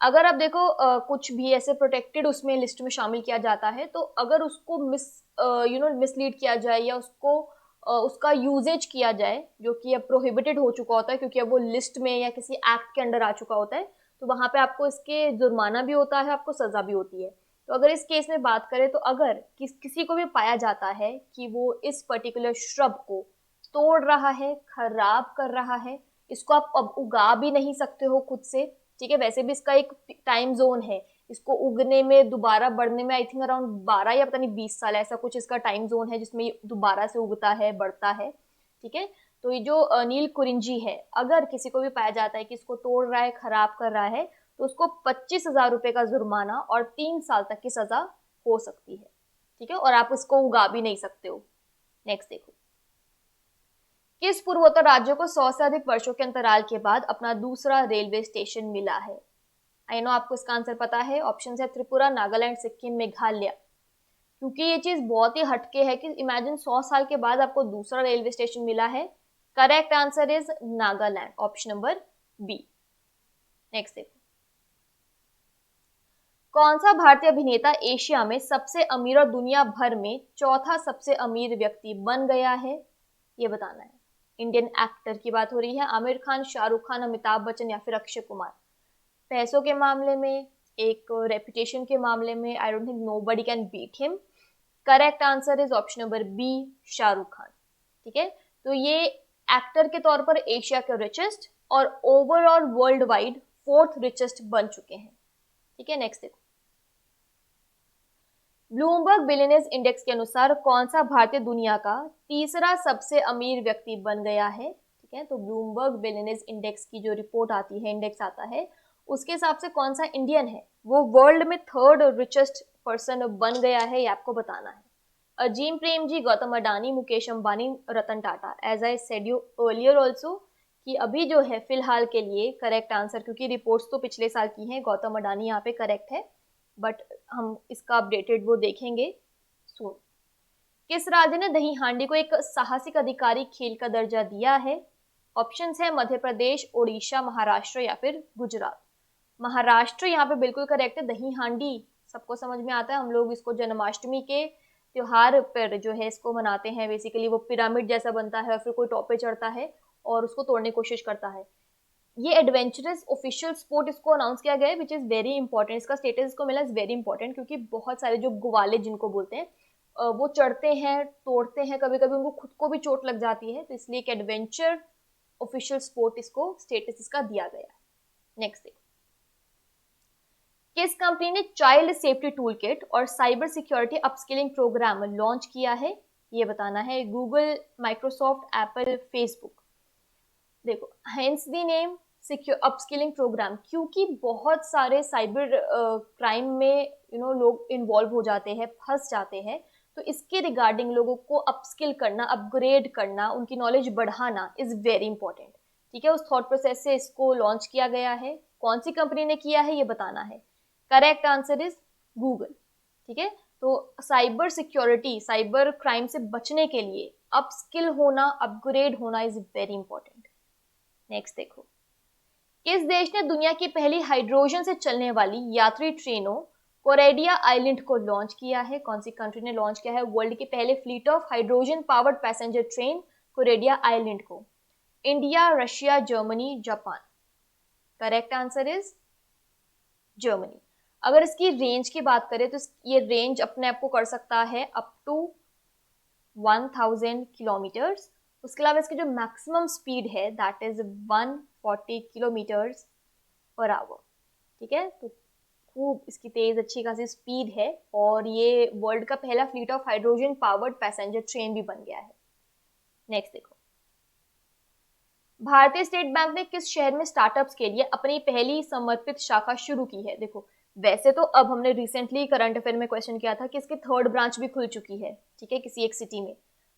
अगर आप देखो कुछ भी ऐसे प्रोटेक्टेड उसमें लिस्ट में शामिल किया जाता है, तो अगर उसको मिसलीड किया जाए या उसको उसका यूजेज किया जाए जो कि अब प्रोहिबिटेड हो चुका होता है, क्योंकि अब वो लिस्ट में या किसी एक्ट के अंडर आ चुका होता है, तो वहां पे आपको इसके जुर्माना भी होता है, आपको सजा भी होती है। तो अगर इस केस में बात करें तो अगर किसी को भी पाया जाता है कि वो इस पर्टिकुलर श्रब को तोड़ रहा है, खराब कर रहा है, इसको आप अब उगा भी नहीं सकते हो खुद से। ठीक है, वैसे भी इसका एक टाइम जोन है, इसको उगने में दोबारा बढ़ने में आई थिंक अराउंड 12 या पता नहीं 20 साल ऐसा कुछ इसका टाइम जोन है जिसमें दोबारा से उगता है, बढ़ता है। ठीक है, तो ये जो नीलकुरिंजी है, अगर किसी को भी पाया जाता है कि इसको तोड़ रहा है, खराब कर रहा है, तो उसको 25,000 रुपए का जुर्माना और 3 साल तक की सजा हो सकती है। ठीक है, और आप इसको उगा भी नहीं सकते हो। नेक्स्ट देखो, किस पूर्वोत्तर राज्य को 100 से अधिक वर्षों के अंतराल के बाद अपना दूसरा रेलवे स्टेशन मिला है? आई नो आपको इसका आंसर पता है। ऑप्शन है त्रिपुरा, नागालैंड, सिक्किम, मेघालय। क्योंकि ये चीज बहुत ही हटके है कि इमेजिन 100 साल के बाद आपको दूसरा रेलवे स्टेशन मिला है। Correct answer is Nagaland, option number B. Next देखो, कौन सा भारतीय अभिनेता एशिया में सबसे अमीर और दुनिया भर में चौथा सबसे अमीर व्यक्ति बन गया है? ये बताना है। इंडियन एक्टर की बात हो रही है, आमिर खान, शाहरुख खान, अमिताभ बच्चन या फिर अक्षय कुमार। पैसों के मामले में, एक रेपुटेशन के मामले में, I don't think nobody can beat him. Correct answer is option number B, Shahrukh Khan. ठीक है, तो ये एक्टर के तौर पर एशिया के रिचेस्ट और overall world wide 4th richest बन चुके हैं। ठीक है, नेक्स्ट देखो, ब्लूमबर्ग बिलियनेयर्स इंडेक्स के अनुसार कौन सा भारतीय दुनिया का तीसरा सबसे अमीर व्यक्ति बन गया है? ठीक है, तो ब्लूमबर्ग बिलियनेयर्स इंडेक्स की जो रिपोर्ट आती है, इंडेक्स आता है, उसके हिसाब से कौन सा इंडियन है वो वर्ल्ड में 3rd रिचेस्ट पर्सन बन गया है, ये आपको बताना है। Azim Premji, Gautam Adani, Mukesh Ambani, Ratan Tata. As I said you earlier also कि अभी जो है फिलहाल के लिए करेक्ट आंसर, क्योंकि रिपोर्ट्स तो पिछले साल की हैं, गौतम अडानी यहाँ पे करेक्ट है, बट हम इसका अपडेटेड वो देखेंगे सून। किस राज्य ने दही हांडी को एक साहसिक अधिकारी खेल का दर्जा दिया है? ऑप्शंस है मध्य प्रदेश, ओडिशा, महाराष्ट्र या फिर गुजरात। महाराष्ट्र यहाँ पे बिल्कुल करेक्ट है। दही हांडी सबको समझ में आता है, हम लोग इसको जन्माष्टमी के त्योहार पर जो है इसको मनाते हैं। बेसिकली वो पिरामिड जैसा बनता है और फिर कोई टॉप पे चढ़ता है और उसको तोड़ने की कोशिश करता है। ये एडवेंचरस ऑफिशियल स्पोर्ट इसको अनाउंस किया गया है, विच इज वेरी इंपॉर्टेंट। इसका स्टेटस इसको मिला इज वेरी इंपॉर्टेंट, क्योंकि बहुत सारे जो ग्वाले जिनको बोलते हैं वो चढ़ते हैं, तोड़ते हैं, कभी कभी उनको खुद को भी चोट लग जाती है, तो इसलिए एक एडवेंचर ऑफिशियल स्पोर्ट इसको स्टेटस इसका दिया गया है। नेक्स्ट देखो, किस कंपनी ने चाइल्ड सेफ्टी टूल किट और cyber security upskilling program launch किया है? ये बताना है। Google, Microsoft, Apple, Facebook. देखो, hence the name secure upskilling program, क्योंकि बहुत सारे साइबर क्राइम में लोग इन्वॉल्व हो जाते हैं, फंस जाते हैं, तो इसके रिगार्डिंग लोगों को अपस्किल करना, अपग्रेड करना, उनकी नॉलेज बढ़ाना इज वेरी इंपॉर्टेंट। ठीक है, उस थॉट प्रोसेस से इसको लॉन्च किया गया है। कौन सी कंपनी ने किया है ये बताना है। Correct answer is Google. ठीक है, तो साइबर सिक्योरिटी, साइबर क्राइम से बचने के लिए अपस्किल होना, अपग्रेड होना इज वेरी इंपॉर्टेंट। नेक्स्ट देखो, किस देश ने दुनिया की पहली हाइड्रोजन से चलने वाली यात्री ट्रेनों कोरेडिया आइलैंड को लॉन्च किया है? कौन सी कंट्री ने लॉन्च किया है वर्ल्ड के पहले fleet of hydrogen powered passenger train Coradia island को? India, Russia, Germany, Japan. Correct answer is Germany. अगर इसकी रेंज की बात करें तो ये रेंज अपने आप को कर सकता है अप टू 1000 किलोमीटर्स। उसके अलावा इसकी जो मैक्सिमम स्पीड है that is 140 kilometres per hour. ठीक है, तो खूब इसकी तेज अच्छी खासी स्पीड है और ये वर्ल्ड का पहला fleet of hydrogen powered passenger train भी बन गया है। नेक्स्ट देखो, भारतीय स्टेट बैंक ने किस शहर में स्टार्टअप्स के लिए अपनी पहली समर्पित शाखा शुरू की है? देखो, वैसे तो अब हमने रिसेंटली करंट अफेयर में क्वेश्चन किया था कि इसकी थर्ड ब्रांच भी खुल चुकी है, ठीक है, किसी एक सिटी में,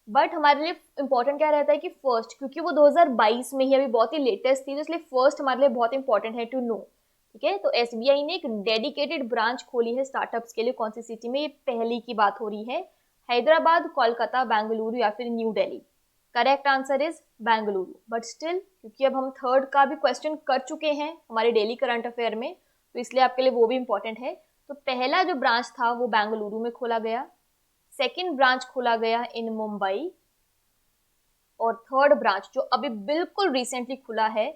बट हमारे लिए इंपॉर्टेंट क्या रहता है कि फर्स्ट, क्योंकि वो 2022 में ही अभी बहुत ही लेटेस्ट थी, तो इसलिए फर्स्ट हमारे लिए बहुत इंपॉर्टेंट है टू नो। ठीक है, तो एसबीआई ने एक डेडिकेटेड ब्रांच खोली है स्टार्टअप्स के लिए। कौन सी सिटी में? ये पहली की बात हो रही है। हैदराबाद, कोलकाता, बेंगलुरु या फिर new Delhi. Correct answer is Bengaluru, but still क्योंकि अब हम थर्ड का भी क्वेश्चन कर चुके हैं हमारे डेली करंट अफेयर में, तो इसलिए आपके लिए वो भी इंपॉर्टेंट है। तो पहला जो ब्रांच था वो बेंगलुरु में खोला गया, सेकेंड ब्रांच खोला गया इन मुंबई, और थर्ड ब्रांच जो अभी बिल्कुल रिसेंटली खुला है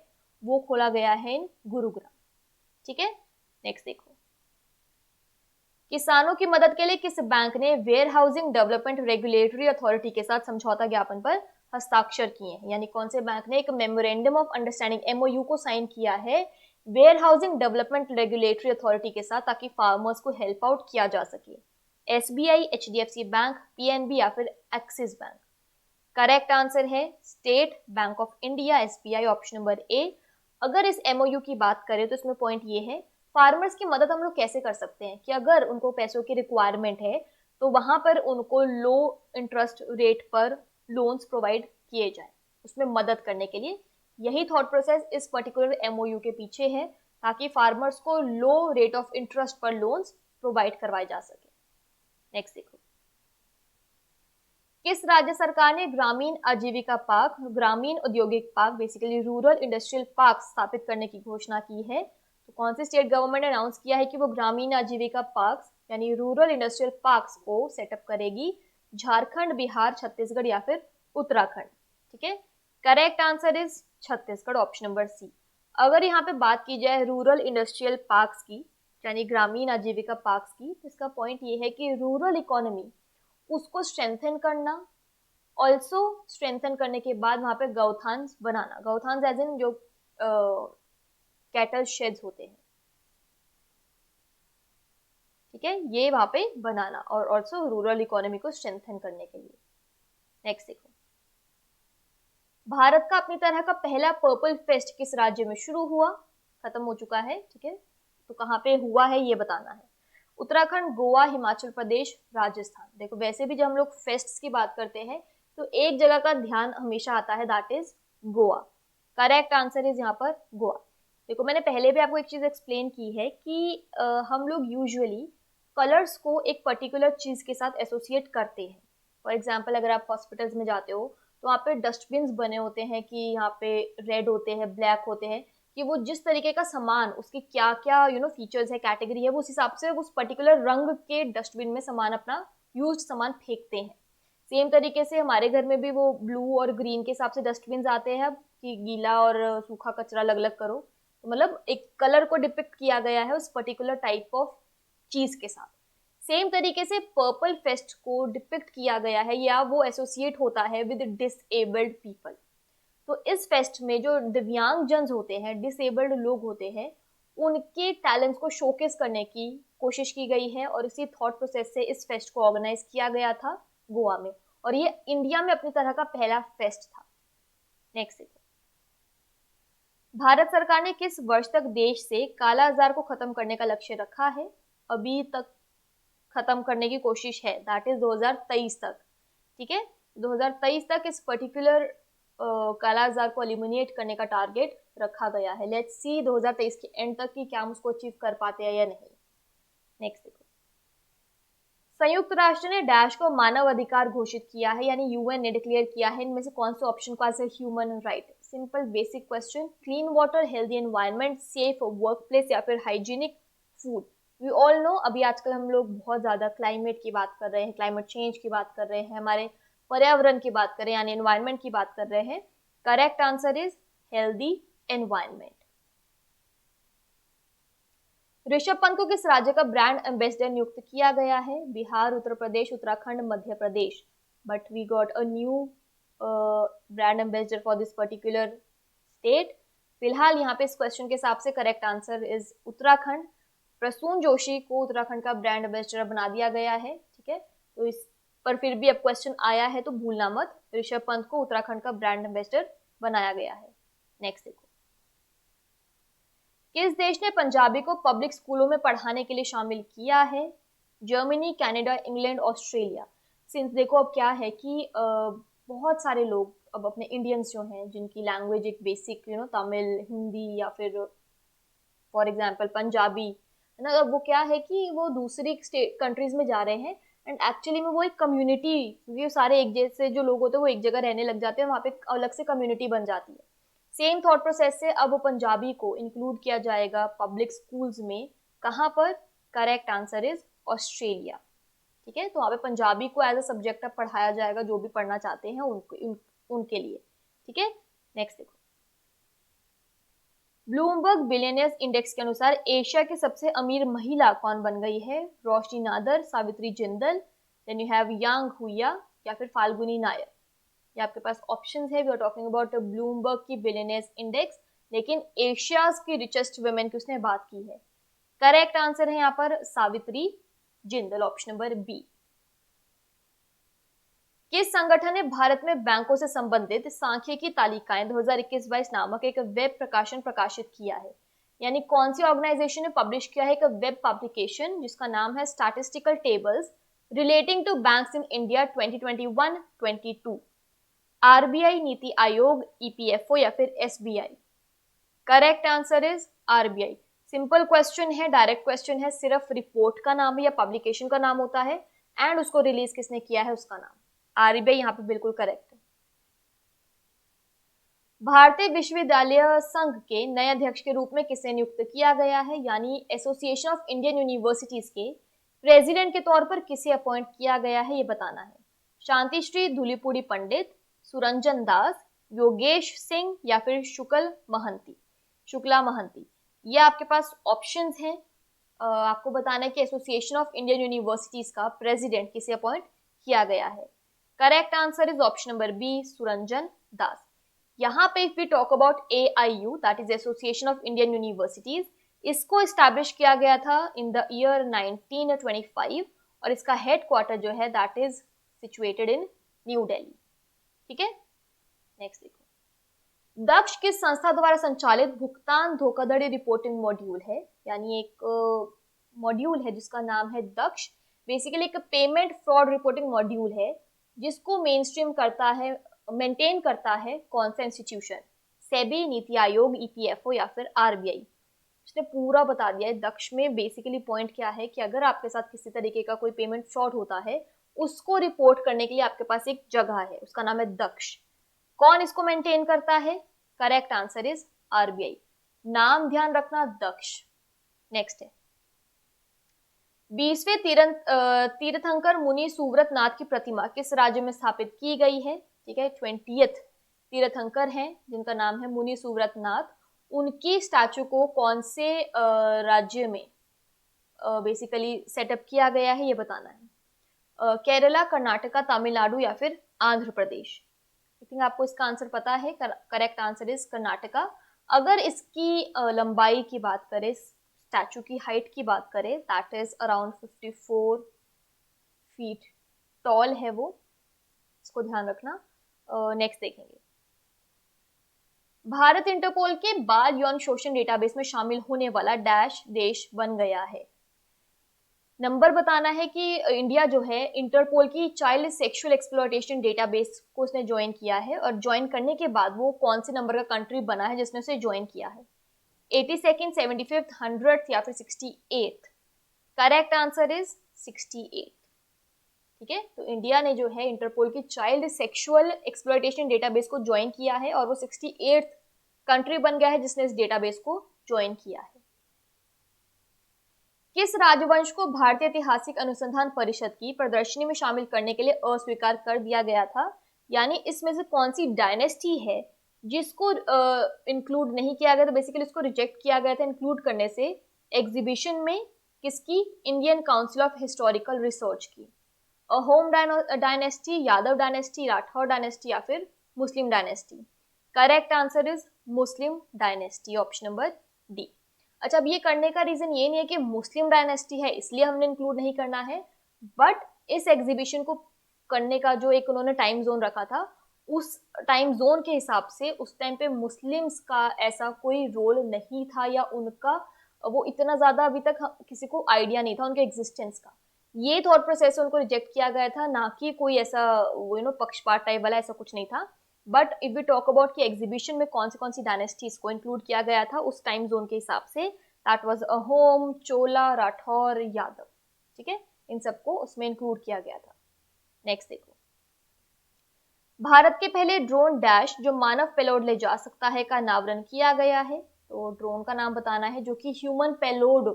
वो खोला गया है इन गुरुग्राम। ठीक है, नेक्स्ट देखो, किसानों की मदद के लिए किस बैंक ने warehousing development regulatory authority के साथ समझौता ज्ञापन पर हस्ताक्षर किए हैं? यानी कौन से बैंक ने एक मेमोरेंडम ऑफ अंडरस्टैंडिंग एमओयू को साइन किया है warehousing development regulatory authority के साथ, ताकि फार्मर्स को हेल्प आउट किया जा सके? एसबीआई, एचडीएफसी बैंक, पीएनबी या फिर एक्सिस बैंक। करेक्ट आंसर है state bank of India, SBI, option number A. अगर इस एमओयू की बात करें तो इसमें पॉइंट ये है, फार्मर्स की मदद हम लोग कैसे कर सकते हैं कि अगर उनको पैसों की रिक्वायरमेंट है तो वहां पर उनको लो इंटरेस्ट रेट पर लोन्स प्रोवाइड किए जाए, उसमें मदद करने के लिए। यही थॉट प्रोसेस इस पर्टिकुलर एमओयू के पीछे है, ताकि फार्मर्स को लो रेट ऑफ इंटरेस्ट पर लोन्स प्रोवाइड करवाए जा सके। नेक्स्ट देखो, किस राज्य सरकार ने ग्रामीण आजीविका पार्क, ग्रामीण औद्योगिक park, basically rural industrial park स्थापित करने की घोषणा की है? तो कौन सी स्टेट गवर्नमेंट ने अनाउंस किया है कि वो ग्रामीण आजीविका पार्क्स यानी रूरल इंडस्ट्रियल पार्क्स को सेटअप करेगी? झारखंड, बिहार, छत्तीसगढ़ या फिर उत्तराखंड। ठीक है, correct answer is Chhattisgarh, option number C. अगर यहाँ पे बात की जाए रूरल इंडस्ट्रियल पार्क्स की यानी ग्रामीण आजीविका पार्क्स की, तो इसका पॉइंट ये है कि रूरल इकोनॉमी उसको स्ट्रेंथन करना, ऑल्सो स्ट्रेंथन करने के बाद वहां पे गौथान्स बनाना, गौथान्स एज इन जो कैटल शेड्स होते हैं, ठीक है, ये वहां पे बनाना, और ऑल्सो रूरल इकोनॉमी को स्ट्रेंथन करने के लिए। नेक्स्ट देखो, भारत का अपनी तरह का पहला पर्पल फेस्ट किस राज्य में शुरू हुआ? खत्म हो चुका है, ठीक है, तो कहाँ पे हुआ है ये बताना है। उत्तराखंड, गोवा, हिमाचल प्रदेश, राजस्थान। देखो, वैसे भी जब हम लोग फेस्ट्स की बात करते हैं तो एक जगह का ध्यान हमेशा आता है, that is Goa. Correct answer is यहाँ पर गोवा। देखो मैंने पहले भी आपको एक चीज एक्सप्लेन की है कि हम लोग यूजुअली कलर्स को एक पर्टिकुलर चीज के साथ एसोसिएट करते हैं। फॉर एग्जाम्पल अगर आप हॉस्पिटल्स में जाते हो तो वहाँ पे डस्टबिन्स बने होते हैं कि यहाँ पे रेड होते हैं, ब्लैक होते हैं, कि वो जिस तरीके का सामान, उसकी क्या क्या फीचर्स है, कैटेगरी है, वो उस हिसाब से उस पर्टिकुलर रंग के डस्टबिन में सामान, अपना यूज्ड सामान फेंकते हैं। सेम तरीके से हमारे घर में भी वो ब्लू और ग्रीन के हिसाब से डस्टबिन आते हैं कि गीला और सूखा कचरा अलग अलग करो। तो मतलब एक कलर को डिपिक्ट किया गया है उस पर्टिकुलर टाइप ऑफ चीज के साथ। सेम तरीके से पर्पल फेस्ट को डिपिक्ट किया गया है या वो एसोसिएट होता है विद डिसेबल्ड पीपल। तो इस फेस्ट में जो दिव्यांग जन होते हैं, डिसेबल्ड लोग होते हैं, उनके टैलेंट्स को शोकेस करने की कोशिश की गई है और इसी थॉट प्रोसेस से इस फेस्ट को ऑर्गेनाइज किया गया था गोवा में, और ये इंडिया में अपनी तरह का पहला फेस्ट था। नेक्स्ट देखो, भारत सरकार ने किस वर्ष तक देश से काला आजार को खत्म करने का लक्ष्य रखा है? अभी तक खत्म करने की कोशिश है, दैट इज 2023 तक। ठीक है, 2023 तक इस पर्टिकुलर काला आजार को एलिमिनेट करने का टारगेट रखा गया है। लेट्स सी 2023 के एंड तक कि क्या हम उसको अचीव कर पाते हैं या नहीं। नेक्स्ट देखो, संयुक्त राष्ट्र ने डैश को मानव अधिकार घोषित किया है, यानी यूएन ने डिक्लेयर किया है। इनमें से कौन से ऑप्शन को as a human right? Simple basic question, clean water, healthy environment, safe work place या फिर hygienic food. We all know अभी आजकल हम लोग बहुत ज्यादा क्लाइमेट की बात कर रहे हैं, क्लाइमेट चेंज की बात कर रहे हैं, हमारे पर्यावरण की बात कर रहे हैं, यानी एनवायरनमेंट की बात कर रहे हैं। Correct answer is healthy environment. Rishabh Pant को किस राज्य का ब्रांड एम्बेसडर नियुक्त किया गया है? Bihar, Uttar Pradesh, Uttarakhand, Madhya Pradesh. But we got a new brand ambassador for this particular state. फिलहाल यहाँ पे इस क्वेश्चन के हिसाब से correct answer is Uttarakhand. Prasoon Joshi को उत्तराखंड का ब्रांड एम्बेसडर बना दिया गया है। ठीक है, तो इस पर फिर भी अब क्वेश्चन आया है तो भूलना मत, ऋषभ पंत को उत्तराखंड का ब्रांड एम्बेसडर बनाया गया है। नेक्स्ट देखो, किस देश ने पंजाबी को पब्लिक स्कूलों में पढ़ाने के लिए शामिल किया है? Germany, Canada, England, Australia. Since देखो अब क्या है कि बहुत सारे लोग अब अपने इंडियंस जो हैं जिनकी लैंग्वेज एक बेसिक तमिल, हिंदी या फिर फॉर एग्जांपल पंजाबी है ना, अब वो क्या है कि वो दूसरी स्टेट कंट्रीज में जा रहे हैं एंड एक्चुअली में वो एक कम्युनिटी, क्योंकि सारे एक जैसे जो लोग होते हैं वो एक जगह रहने लग जाते हैं, वहाँ पे अलग से कम्युनिटी बन जाती है। सेम थॉट प्रोसेस से अब पंजाबी को इंक्लूड किया जाएगा पब्लिक स्कूल्स में। कहाँ पर? Correct answer is Australia. ठीक है, तो वहाँ पे पंजाबी को एज अ सब्जेक्ट अब पढ़ाया जाएगा, जो भी पढ़ना चाहते हैं उनके लिए। ठीक है, नेक्स्ट देखो, ब्लूमबर्ग बिलियनियर्स इंडेक्स के अनुसार एशिया की सबसे अमीर महिला कौन बन गई है? Roshni Nadar, Savitri Jindal, then you have Yang Huiyan या फिर फाल्गुनी नायर। ये आपके पास ऑप्शंस है। We are talking about Bloomberg की बिलियनियर्स इंडेक्स, लेकिन एशियाज की रिचेस्ट वुमेन की उसने बात की है। करेक्ट आंसर है यहाँ पर Savitri Jindal, option number B. किस संगठन ने भारत में बैंकों से संबंधित सांख्यिकी तालिकाएं 2021-22 नामक एक वेब प्रकाशन प्रकाशित किया है? यानी कौन सी ऑर्गेनाइजेशन ने पब्लिश किया है एक वेब पब्लिकेशन जिसका नाम है statistical tables relating to banks in India 2021-22? RBI, NITI Aayog, EPFO या फिर SBI? Correct answer is RBI. Simple question है, डायरेक्ट क्वेश्चन है, सिर्फ रिपोर्ट का नाम या पब्लिकेशन का नाम होता है एंड उसको रिलीज किसने किया है उसका नाम। आरबीआई यहाँ पे बिल्कुल करेक्ट है। भारतीय विश्वविद्यालय संघ के नए अध्यक्ष के रूप में किसे नियुक्त किया गया है? यानी एसोसिएशन ऑफ इंडियन यूनिवर्सिटीज के प्रेसिडेंट के तौर पर किसे अपॉइंट किया गया है ये बताना है। शांतिश्री धुलीपुड़ी पंडित, सुरंजन दास, योगेश सिंह या फिर शुक्ला महंती। ये आपके पास ऑप्शंस हैं। आपको बताना है कि एसोसिएशन ऑफ इंडियन यूनिवर्सिटीज का प्रेसिडेंट किसे अपॉइंट किया गया है। Correct answer is option number B, Suranjan Das. यहाँ पे if we talk about AIU, that is association of Indian universities, इसको एस्टैब्लिश किया गया था इन द ईयर 1925 और इसका हेड क्वार्टर जो है that is situated in new Delhi. ठीक है, नेक्स्ट देखो, दक्ष किस संस्था द्वारा संचालित भुगतान धोखाधड़ी रिपोर्टिंग मॉड्यूल है? यानी एक मॉड्यूल है जिसका नाम है दक्ष। बेसिकली एक पेमेंट फ्रॉड रिपोर्टिंग मॉड्यूल है जिसको मेन स्ट्रीम करता है, मेंटेन करता है कौन सा इंस्टीट्यूशन? सेबी, नीति आयोग, ईपीएफओ या फिर आरबीआई। उसने पूरा बता दिया है। दक्ष में बेसिकली पॉइंट क्या है कि अगर आपके साथ किसी तरीके का कोई पेमेंट फ्रॉड होता है, उसको रिपोर्ट करने के लिए आपके पास एक जगह है, उसका नाम है दक्ष। कौन इसको मेंटेन करता है? Correct answer is RBI. नाम ध्यान रखना, दक्ष। नेक्स्ट है 20वें तीर्थंकर मुनि सुव्रत नाथ की प्रतिमा किस राज्य में स्थापित की गई है? ठीक है, 20th तीर्थंकर हैं जिनका नाम है मुनि सुव्रत नाथ। उनकी स्टैचू को कौन से राज्य में बेसिकली सेटअप किया गया है, ये बताना है। केरला, कर्नाटका, तमिलनाडु या फिर आंध्र प्रदेश। आई थिंक आपको इसका आंसर पता है। Correct answer is Karnataka. अगर इसकी लंबाई की बात करें, स्टैचू की हाइट की बात करें, that is around 54 feet tall है वो, इसको ध्यान रखना। नेक्स्ट देखेंगे, भारत इंटरपोल के बाल यौन शोषण डेटाबेस में शामिल होने वाला डैश देश बन गया है। नंबर बताना है कि इंडिया जो है इंटरपोल की चाइल्ड सेक्सुअल एक्सप्लॉयटेशन डेटाबेस को उसने ज्वाइन किया है, और ज्वाइन करने के बाद वो कौन से नंबर का कंट्री बना है जिसने उसे ज्वाइन किया है? 82nd, 75th, 100th या फिर 68th? Correct answer is 68। ठीक है, तो इंडिया ने जो है इंटरपोल की चाइल्ड सेक्सुअल एक्सप्लॉयटेशन डेटाबेस को ज्वाइन किया है, और वो 68th कंट्री बन गया है जिसने इस डेटाबेस को ज्वाइन किया है। किस राजवंश को भारतीय ऐतिहासिक अनुसंधान परिषद की प्रदर्शनी में शामिल करने के लिए अस्वीकार कर दिया गया था? यानी इसमें से कौन सी डायनेस्टी है जिसको इंक्लूड नहीं किया गया था, बेसिकली इसको रिजेक्ट किया गया था इंक्लूड करने से एग्जीबिशन में? किसकी? Indian council of historical research की। Ahom dynasty, Yadav dynasty, Rathore dynasty या फिर Muslim dynasty? Correct answer is Muslim dynasty, option number D. अच्छा, अब ये करने का रीजन ये नहीं है कि मुस्लिम डायनेस्टी है इसलिए हमने इंक्लूड नहीं करना है, बट इस एग्जीबिशन को करने का जो एक उन्होंने टाइम जोन रखा था, उस टाइम जोन के हिसाब से उस टाइम पे मुस्लिम्स का ऐसा कोई रोल नहीं था, या उनका वो इतना ज्यादा अभी तक किसी को आइडिया नहीं था उनके एग्जिस्टेंस का। ये थॉट प्रोसेस उनको रिजेक्ट किया गया था, ना कि कोई ऐसा पक्षपात टाइप वाला, ऐसा कुछ नहीं था। But if we talk about कि एग्जीबिशन में कौन सी डायनेस्टीज को इंक्लूड किया गया था उस टाइम जोन के हिसाब से, दैट वाज अहोम, चोला, राठौर, यादव। ठीक है, इन सबको उसमें इंक्लूड किया गया था। नेक्स्ट देखो, भारत के पहले ड्रोन डैश जो मानव पेलोड ले जा सकता है का अनावरण किया गया है। तो ड्रोन का नाम बताना है जो कि ह्यूमन पेलोड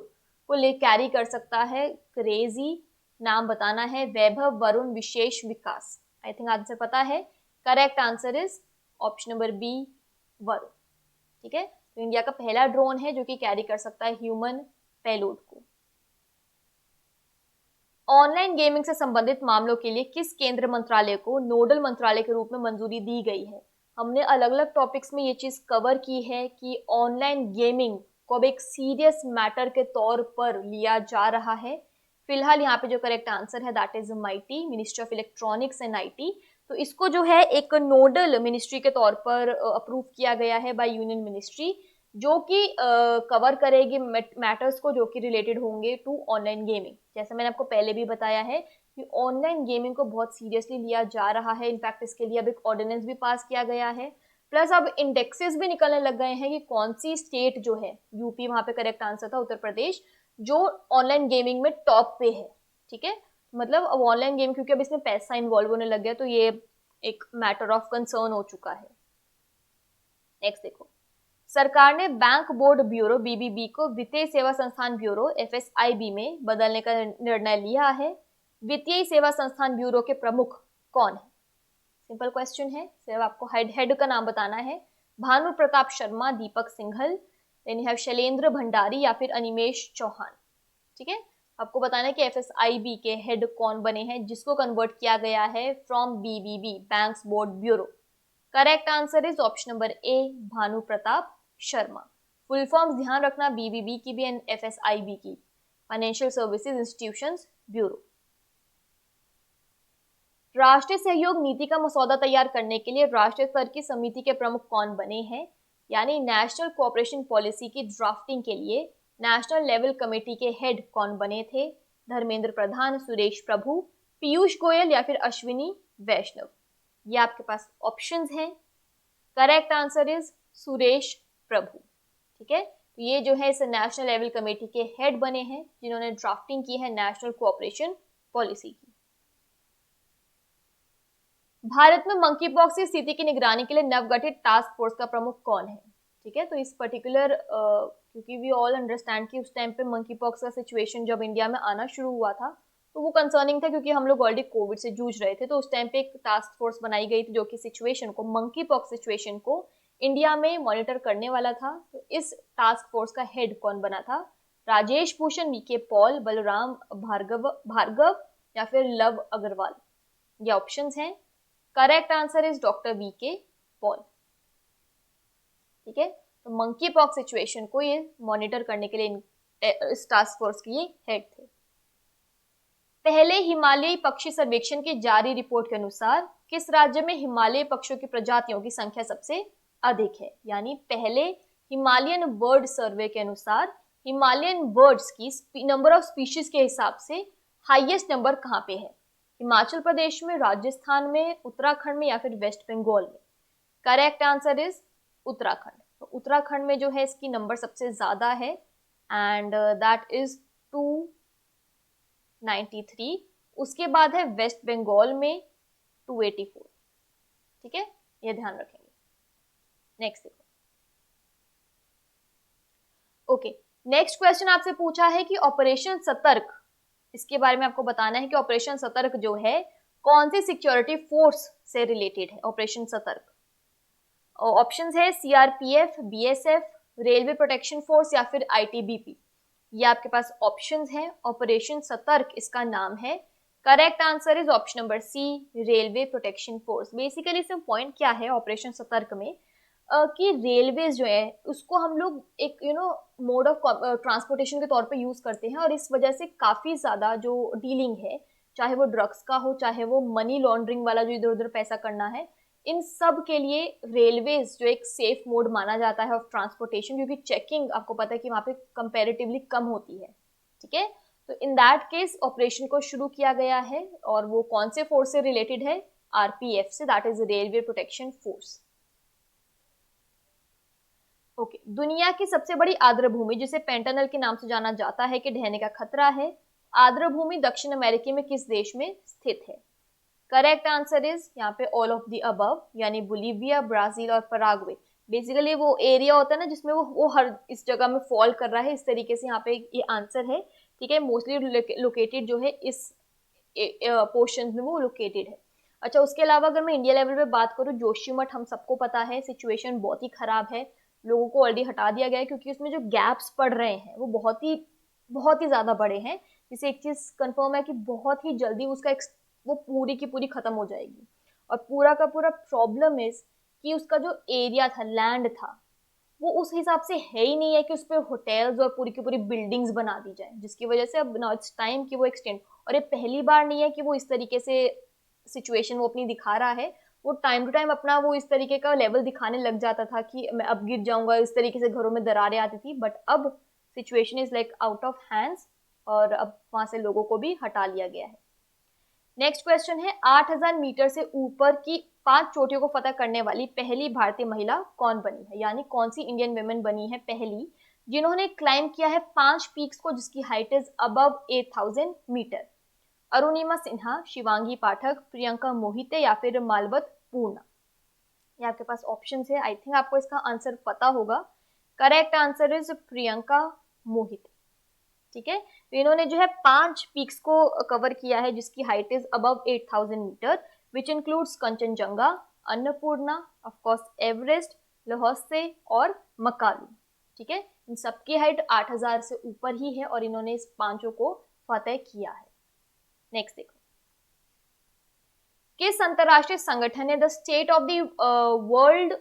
को ले कैरी कर सकता है। क्रेजी। नाम बताना है Vaibhav, Varun, Vishesh, Vikas. I think answer पता है। Correct answer is option number B, Varun. ठीक है, तो इंडिया का पहला ड्रोन है जो कि कैरी कर सकता है ह्यूमन पेलोड को। ऑनलाइन गेमिंग से संबंधित मामलों के लिए किस केंद्र मंत्रालय को नोडल मंत्रालय के रूप में मंजूरी दी गई है? हमने अलग अलग टॉपिक्स में ये चीज कवर की है कि ऑनलाइन गेमिंग को अब एक सीरियस मैटर के तौर पर लिया जा रहा है। फिलहाल यहाँ पे जो करेक्ट आंसर है that is MIT, ministry of electronics and IT। तो इसको जो है एक नोडल मिनिस्ट्री के तौर पर अप्रूव किया गया है बाय यूनियन मिनिस्ट्री, जो कि कवर करेगी मैटर्स को जो कि रिलेटेड होंगे टू ऑनलाइन गेमिंग। जैसे मैंने आपको पहले भी बताया है कि ऑनलाइन गेमिंग को बहुत सीरियसली लिया जा रहा है। इनफैक्ट इसके लिए अब एक ऑर्डिनेंस भी पास किया गया है, प्लस अब इंडेक्सेस भी निकलने लग गए हैं कि कौन सी स्टेट जो है, यूपी वहां पे करेक्ट आंसर था, उत्तर प्रदेश, जो ऑनलाइन गेमिंग में टॉप पे है। ठीक है, मतलब अब ऑनलाइन गेम क्योंकि अब इसमें पैसा इन्वॉल्व होने लग गया तो ये एक मैटर ऑफ कंसर्न हो चुका है। नेक्स्ट देखो, सरकार ने बैंक बोर्ड ब्यूरो BBB को वित्तीय सेवा संस्थान ब्यूरो FSIB में बदलने का निर्णय लिया है। वित्तीय सेवा संस्थान ब्यूरो के प्रमुख कौन है? सिंपल क्वेश्चन है, सिर्फ आपको हेड का नाम बताना है। Bhanu Pratap Sharma, Deepak Singhal, then you have Shailendra Bhandari या फिर अनिमेश चौहान। ठीक है, आपको बताना है कि FSIB के हेड कौन बने हैं जिसको कन्वर्ट किया गया है from BBB, banks board bureau. Correct answer is option number A, Bhanu Pratap Sharma. Full forms ध्यान रखना BBB की भी एंड FSIB की, फाइनेंशियल सर्विसेज इंस्टीट्यूशंस ब्यूरो। राष्ट्रीय सहयोग नीति का मसौदा तैयार करने के लिए राष्ट्रीय स्तर की समिति के प्रमुख कौन बने हैं? यानी नेशनल कोऑपरेशन पॉलिसी की ड्राफ्टिंग के लिए नेशनल लेवल कमेटी के हेड कौन बने थे? धर्मेंद्र प्रधान, सुरेश प्रभु, पीयूष गोयल या फिर अश्विनी वैष्णव? ये आपके पास ऑप्शंस हैं। करेक्ट आंसर इज सुरेश प्रभु। ठीक है, तो ये जो है इस नेशनल लेवल कमेटी के हेड बने हैं जिन्होंने ड्राफ्टिंग की है नेशनल कोऑपरेशन पॉलिसी की। भारत में मंकी पॉक्स की स्थिति की निगरानी के लिए नवगठित टास्क फोर्स का प्रमुख कौन है? ठीक है, तो इस पर्टिकुलर क्योंकि वी ऑल अंडरस्टैंड कि उस टाइम पे मंकी पॉक्स का सिचुएशन जब इंडिया में आना शुरू हुआ था तो वो कंसर्निंग था क्योंकि हम लोग ऑलरेडी कोविड से जूझ रहे थे। तो उस टाइम पे एक टास्क फोर्स बनाई गई थी जो कि सिचुएशन को, मंकी पॉक्स सिचुएशन को इंडिया में मॉनिटर करने वाला था। तो इस टास्क फोर्स का हेड कौन बना था? राजेश भूषण, वीके पॉल, बलराम भार्गव या फिर लव अग्रवाल? ये ऑप्शंस हैं। Correct answer is doctor VK Paul. ठीक है, तो मंकी पॉक्स सिचुएशन को ये मॉनिटर करने के लिए इस टास्क फोर्स के ये हेड थे। पहले हिमालयी पक्षी सर्वेक्षण की जारी रिपोर्ट के अनुसार किस राज्य में हिमालयी पक्षियों की प्रजातियों की संख्या सबसे अधिक है? यानी पहले हिमालयन बर्ड सर्वे के अनुसार हिमालयन बर्ड्स की नंबर ऑफ स्पीशीज के हिसाब से हाईएस्ट नंबर कहाँ पे है? हिमाचल प्रदेश में, राजस्थान में, उत्तराखंड में या फिर वेस्ट बंगाल में? Correct answer is Uttarakhand. तो उत्तराखंड में जो है इसकी नंबर सबसे ज्यादा है एंड दैट इज 293। उसके बाद है वेस्ट बंगाल में 284। ठीक है, ये ध्यान रखेंगे। नेक्स्ट देखो। ओके, नेक्स्ट क्वेश्चन आपसे पूछा है कि ऑपरेशन सतर्क, इसके बारे में आपको बताना है कि ऑपरेशन सतर्क जो है कौन सी सिक्योरिटी फोर्स से रिलेटेड है? ऑपरेशन सतर्क ऑप्शंस है CRPF, BSF, railway protection force या फिर आईटीबीपी। ये आपके पास ऑप्शंस हैं। ऑपरेशन सतर्क इसका नाम है। Correct answer is option number C, railway protection force. Basically इसमें पॉइंट क्या है ऑपरेशन सतर्क में कि रेलवेज जो है उसको हम लोग एक मोड ऑफ ट्रांसपोर्टेशन के तौर पे यूज करते हैं और इस वजह से काफी ज्यादा जो डीलिंग है, चाहे वो ड्रग्स का हो, चाहे वो मनी लॉन्ड्रिंग वाला जो इधर उधर पैसा करना है, इन सब के लिए रेलवेज जो एक सेफ मोड माना जाता है ऑफ ट्रांसपोर्टेशन, क्योंकि चेकिंग आपको पता है कि वहां पे कंपैरेटिवली कम होती है। ठीक है, तो इन दैट केस ऑपरेशन को शुरू किया गया है और वो कौन से फोर्स से रिलेटेड है? आरपीएफ से, that is railway protection force. Okay, दुनिया की सबसे बड़ी आर्द्रभूमि जिसे पेंटानल के नाम से जाना जाता है कि ढहने का खतरा है, आर्द्रभूमि दक्षिण अमेरिका में किस देश में स्थित है? करेक्ट आंसर इज यहाँ पे ऑल ऑफ द अबव, यानी बोलीविया, ब्राजील और पराग्वे। बेसिकली वो एरिया होता है ना जिसमें वो हर इस जगह में फॉल कर रहा है, इस तरीके से यहाँ पे ये आंसर है। ठीक है, मोस्टली लोकेटेड जो है इस पोर्शन में वो लोकेटेड है। अच्छा, उसके अलावा अगर मैं इंडिया लेवल पे बात करूँ, जोशीमठ हम सबको पता है सिचुएशन बहुत ही खराब है, लोगों को ऑलरेडी हटा दिया गया है क्योंकि उसमें जो गैप्स पड़ रहे हैं वो बहुत ही ज्यादा बड़े हैं। जिससे एक चीज कंफर्म है कि बहुत ही जल्दी उसका वो पूरी की पूरी खत्म हो जाएगी। और पूरा का पूरा प्रॉब्लम इज कि उसका जो एरिया था, लैंड था, वो उस हिसाब से है ही नहीं है कि उस पर होटल्स और पूरी की पूरी बिल्डिंग्स बना दी जाए, जिसकी वजह से अब नाउ इट्स टाइम कि वो एक्सटेंड। और ये पहली बार नहीं है कि वो इस तरीके से सिचुएशन वो अपनी दिखा रहा है, वो टाइम टू टाइम अपना वो इस तरीके का लेवल दिखाने लग जाता था कि मैं अब गिर जाऊंगा, इस तरीके से घरों में दरारें आती थी। बट अब situation is like out of hands और अब वहां से लोगों को भी हटा लिया गया है। नेक्स्ट क्वेश्चन है, 8000 मीटर से ऊपर की 5 चोटियों को फतह करने वाली पहली भारतीय महिला कौन बनी है? यानी कौन सी इंडियन वुमेन बनी है पहली जिन्होंने क्लाइम किया है 5 पीक्स को जिसकी height is above 8000 meter? Arunima Sinha, Shivangi Pathak, Priyanka Mohite या फिर मालवत पूर्णा? ये आपके पास ऑप्शन है। आई थिंक आपको इसका आंसर पता होगा। Correct answer is Priyanka Mohite. ठीक है, तो इन्होंने जो है 5 पीक्स को कवर किया है जिसकी height is above 8000 meter, which includes Kanchenjunga, Annapurna, of course Everest, Lhotse और मकालू। ठीक है, इन सबकी हाइट 8000 से ऊपर ही है और इन्होंने इस 5 को फतेह किया है। नेक्स्ट देखो, किस अंतरराष्ट्रीय संगठन ने the state of the world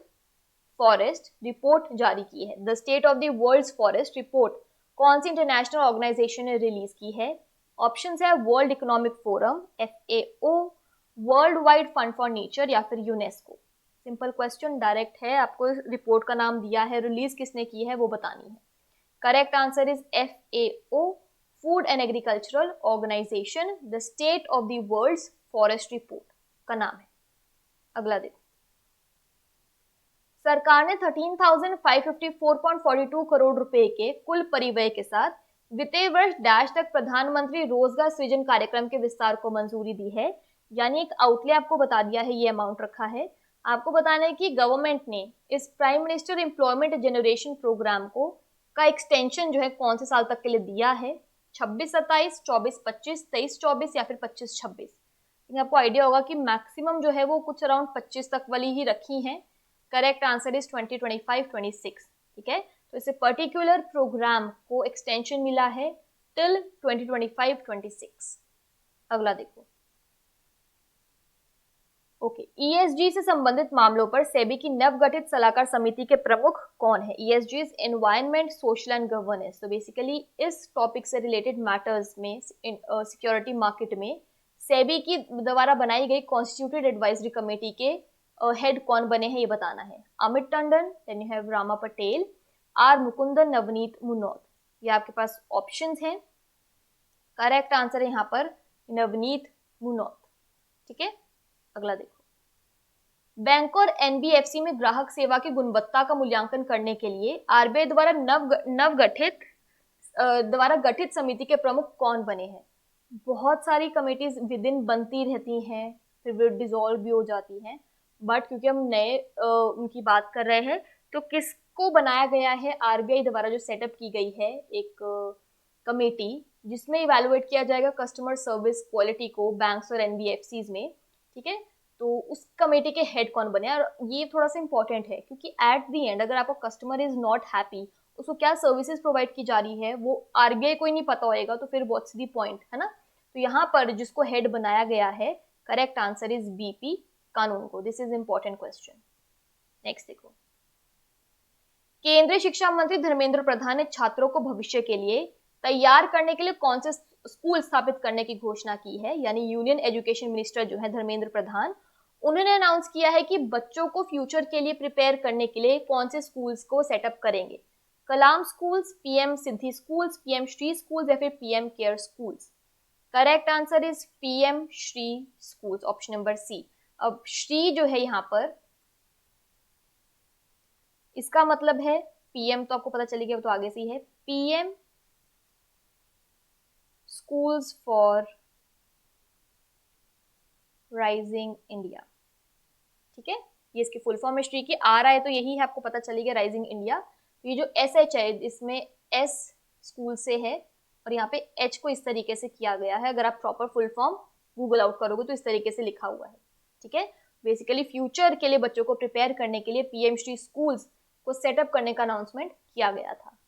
forest report जारी की है? The state of the world forest report कौन सी इंटरनेशनल ऑर्गेनाइजेशन ने रिलीज की है? ऑप्शंस है world economic forum, FAO, world wide fund for nature या फिर यूनेस्को। सिंपल क्वेश्चन, डायरेक्ट है, आपको रिपोर्ट का नाम दिया है, रिलीज किसने की है वो बतानी है। Correct answer is FAO, food and agricultural organisation, the state of the world forest report का नाम है। अगला देखो, सरकार ने 13,554.42 करोड़ रुपए के कुल परिव्यय के साथ वित्तीय वर्ष डैश तक प्रधानमंत्री रोजगार सृजन कार्यक्रम के विस्तार को मंजूरी दी है। यानी एक आउटले आपको बता दिया है, ये अमाउंट रखा है। आपको बताना है कि गवर्नमेंट ने इस prime minister employment generation programme को का एक्सटेंशन जो है कौन से साल तक के लिए दिया है, 26-27, 24-25, 23-24 या फिर 25-26। आपको आइडिया होगा कि मैक्सिमम जो है वो कुछ अराउंड 25 तक वाली ही रखी हैं। Correct answer is 2025-26। ठीक है, तो इसे पर्टिकुलर प्रोग्राम को एक्सटेंशन मिला है टिल 2025-26। अगला देखो। ओके, ईएसजी से संबंधित मामलों पर सेबी की नवगठित सलाहकार समिति के प्रमुख कौन है? ESG is environment, social and governance. तो बेसिकली इस टॉपिक से रिलेटेड मैटर्स में सिक्योरिटी मार्केट में सेबी की द्वारा बनाई गई कॉन्स्टिट्यूटेड एडवाइजरी कमेटी के हेड कौन बने हैं ये बताना है। Amit Tandon, then you have Rama Patel, R Mukundan, Navneet Munot. ये आपके पास ऑप्शंस हैं। करेक्ट आंसर है यहाँ पर नवनीत मुनोत। ठीक है, अगला देखो। बैंक और एनबीएफसी में ग्राहक सेवा की गुणवत्ता का मूल्यांकन करने के लिए आरबीआई द्वारा गठित समिति के प्रमुख कौन बने हैं? बहुत सारी कमेटीज विद इन बनती रहती हैं, फिर वो डिसॉल्व भी हो जाती हैं, बट क्योंकि हम नए उनकी बात कर रहे हैं तो किसको बनाया गया है? आरबीआई द्वारा जो सेटअप की गई है एक कमेटी जिसमें इवैल्यूएट किया जाएगा कस्टमर सर्विस क्वालिटी को बैंक्स और एनबीएफसीज में। ठीक है, तो उस कमेटी के हेड कौन बने? और ये थोड़ा सा इंपॉर्टेंट है क्योंकि एट दी एंड अगर आपका कस्टमर इज नॉट हैप्पी, उसको क्या सर्विसेज प्रोवाइड की जा रही है वो आरबीआई को ही नहीं पता होएगा, तो फिर व्हाट्स द पॉइंट, है ना। तो यहाँ पर जिसको हेड बनाया गया है, करेक्ट आंसर इज बीपी कानून को। This is important question. Next देखो। केंद्रीय शिक्षा मंत्री धर्मेंद्र प्रधान ने छात्रों को भविष्य के लिए तैयार करने के लिए कौन से स्कूल स्थापित करने की घोषणा की है? यानी यूनियन एजुकेशन मिनिस्टर जो है धर्मेंद्र प्रधान, उन्होंने अनाउंस किया है कि बच्चों को फ्यूचर के लिए प्रिपेयर करने के लिए कौन से स्कूल्स को सेटअप करेंगे। Kalam schools, PM Siddhi schools, PM Shri schools या फिर PM care schools. Correct answer is PM Shri schools, option number C. अब श्री जो है यहाँ पर इसका मतलब है पीएम, तो आपको पता चली गया, तो आगे से ही है PM schools for rising India. ठीक है, ये इसकी फुल फॉर्म हिस्ट्री की आ रहा है तो यही है, आपको पता चली गया राइजिंग इंडिया। तो ये जो एसएच है इसमें एस स्कूल से है और यहाँ पे एच को इस तरीके से किया गया है। अगर आप proper full form Google out करोगे तो इस तरीके से लिखा हुआ है। ठीक है, बेसिकली फ्यूचर के लिए बच्चों को प्रिपेयर करने के लिए पीएम श्री स्कूल्स को सेटअप करने का अनाउंसमेंट किया गया था।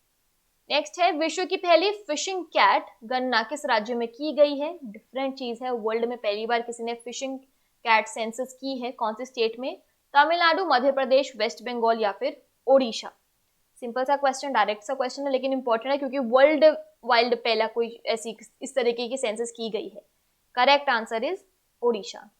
नेक्स्ट है, विश्व की पहली फिशिंग कैट गणना किस राज्य में की गई है? डिफरेंट चीज है, वर्ल्ड में पहली बार किसी ने फिशिंग कैट सेंसस की है, कौन से स्टेट में? तमिलनाडु, मध्य प्रदेश, वेस्ट बंगाल या फिर ओडिशा। सिंपल सा क्वेश्चन, डायरेक्ट सा क्वेश्चन है, लेकिन इंपॉर्टेंट है क्योंकि वर्ल्ड वाइड पहला कोई ऐसी इस तरीके की सेंसस की गई है। Correct answer is Odisha.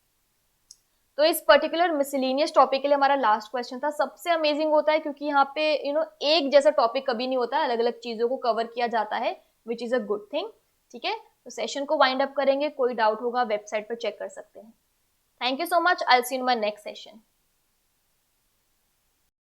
तो इस पर्टिकुलर मिसलेनियस टॉपिक के लिए हमारा लास्ट क्वेश्चन था। सबसे अमेजिंग होता है क्योंकि यहाँ पे एक जैसा टॉपिक कभी नहीं होता है, अलग अलग चीजों को कवर किया जाता है, which is a good thing. ठीक है, तो सेशन को वाइंड अप करेंगे, कोई डाउट होगा वेबसाइट पर चेक कर सकते हैं। Thank you so much, I will see you in my next session.